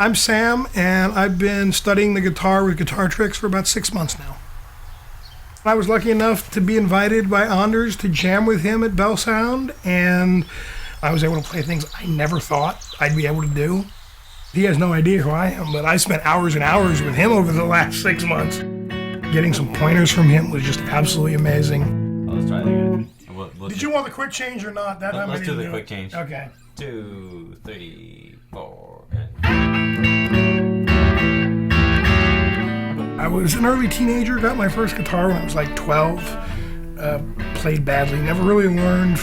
I'm Sam, and I've been studying the guitar with Guitar Tricks for about 6 months now. I was lucky enough to be invited by Anders to jam with him at Bell Sound, and I was able to play things I never thought I'd be able to do. He has no idea who I am, but I spent hours and hours with him over the last 6 months. Getting some pointers from him was just absolutely amazing. Let's try it again. Did you want the quick change or not? Let's do the quick change. Okay. 2, 3, 4. I was an early teenager, got my first guitar when I was like 12. Played badly, never really learned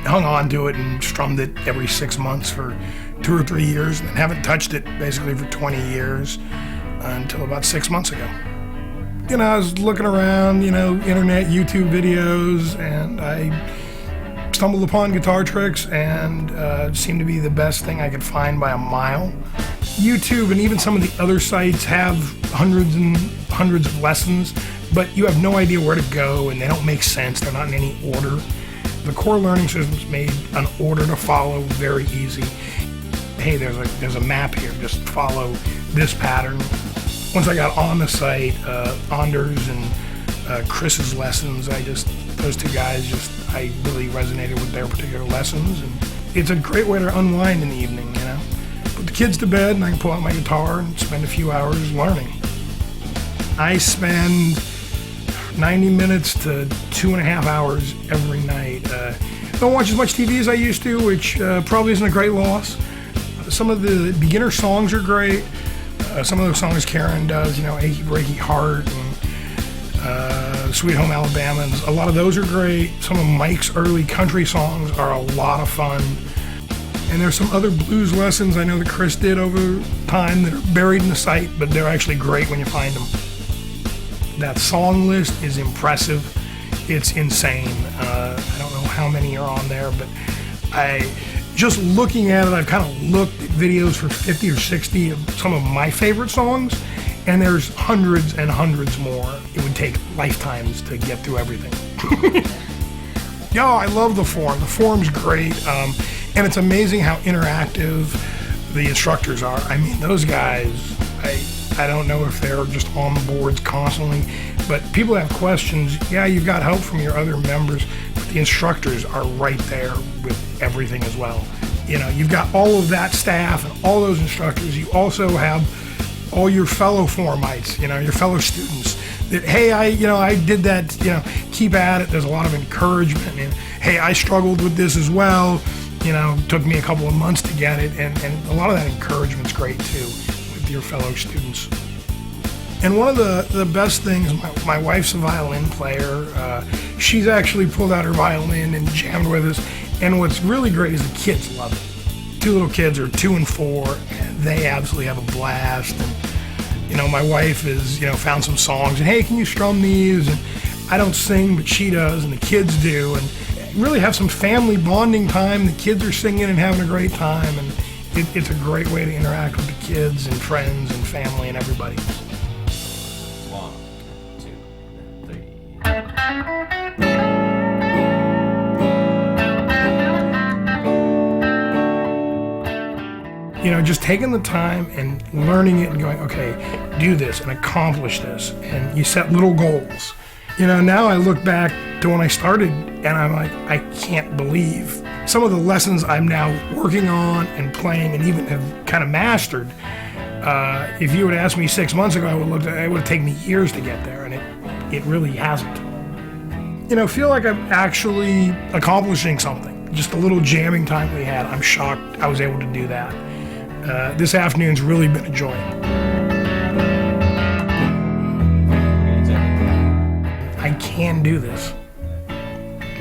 hung on to it and strummed it every 6 months for 2 or 3 years, and then haven't touched it basically for 20 years until about 6 months ago. I was looking around, internet, YouTube videos, and I stumbled upon Guitar Tricks, and it seemed to be the best thing I could find by a mile. YouTube and even some of the other sites have hundreds and hundreds of lessons, but you have no idea where to go, and they don't make sense. They're not in any order. The core learning system's made an order to follow very easy. Hey, there's a map here, just follow this pattern. Once I got on the site, Anders and Chris's lessons, those two guys, I really resonated with their particular lessons, and it's a great way to unwind in the evening, Put the kids to bed, and I can pull out my guitar and spend a few hours learning. I spend 90 minutes to 2.5 hours every night. Don't watch as much TV as I used to, which probably isn't a great loss. Some of the beginner songs are great. Some of those songs Karen does, Achy Breaky Heart and Sweet Home Alabama, a lot of those are great. Some of Mike's early country songs are a lot of fun. And there's some other blues lessons I know that Chris did over time that are buried in the site, but they're actually great when you find them. That song list is impressive. It's insane. I don't know how many are on there, but just looking at it, I've kind of looked at videos for 50 or 60 of some of my favorite songs, and there's hundreds and hundreds more. It would take lifetimes to get through everything. Yo, I love the forum. The forum's great, and it's amazing how interactive the instructors are. I mean, those guys, I don't know if they're just on the boards constantly, but people have questions. Yeah, you've got help from your other members, but the instructors are right there with everything as well. You've got all of that staff and all those instructors. You also have all your fellow forumites, your fellow students that, hey, I did that, keep at it. There's a lot of encouragement, and hey, I struggled with this as well. Took me a couple of months to get it, and a lot of that encouragement's great too with your fellow students. And one of the best things, my wife's a violin player. She's actually pulled out her violin and jammed with us. And what's really great is the kids love it. 2 little kids are 2 and 4, and they absolutely have a blast. And my wife has found some songs, and hey, can you strum these? And I don't sing, but she does, and the kids do. And really have some family bonding time. The kids are singing and having a great time, and it's a great way to interact with the kids and friends and family and everybody. 1, 2, 3. Just taking the time and learning it and going, okay, do this and accomplish this, and you set little goals. Now I look back to when I started, and I'm like, I can't believe some of the lessons I'm now working on and playing and even have kind of mastered. If you would ask me 6 months ago, it would have taken me years to get there, and it really hasn't. Feel like I'm actually accomplishing something. Just a little jamming time we had, I'm shocked I was able to do that. This afternoon's really been a joy. I can do this,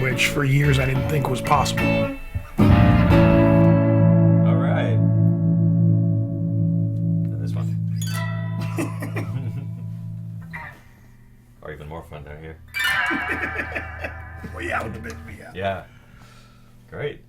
which for years I didn't think was possible. All right. This one. Or even more fun down here. Well, yeah, with the big, yeah. Yeah. Great.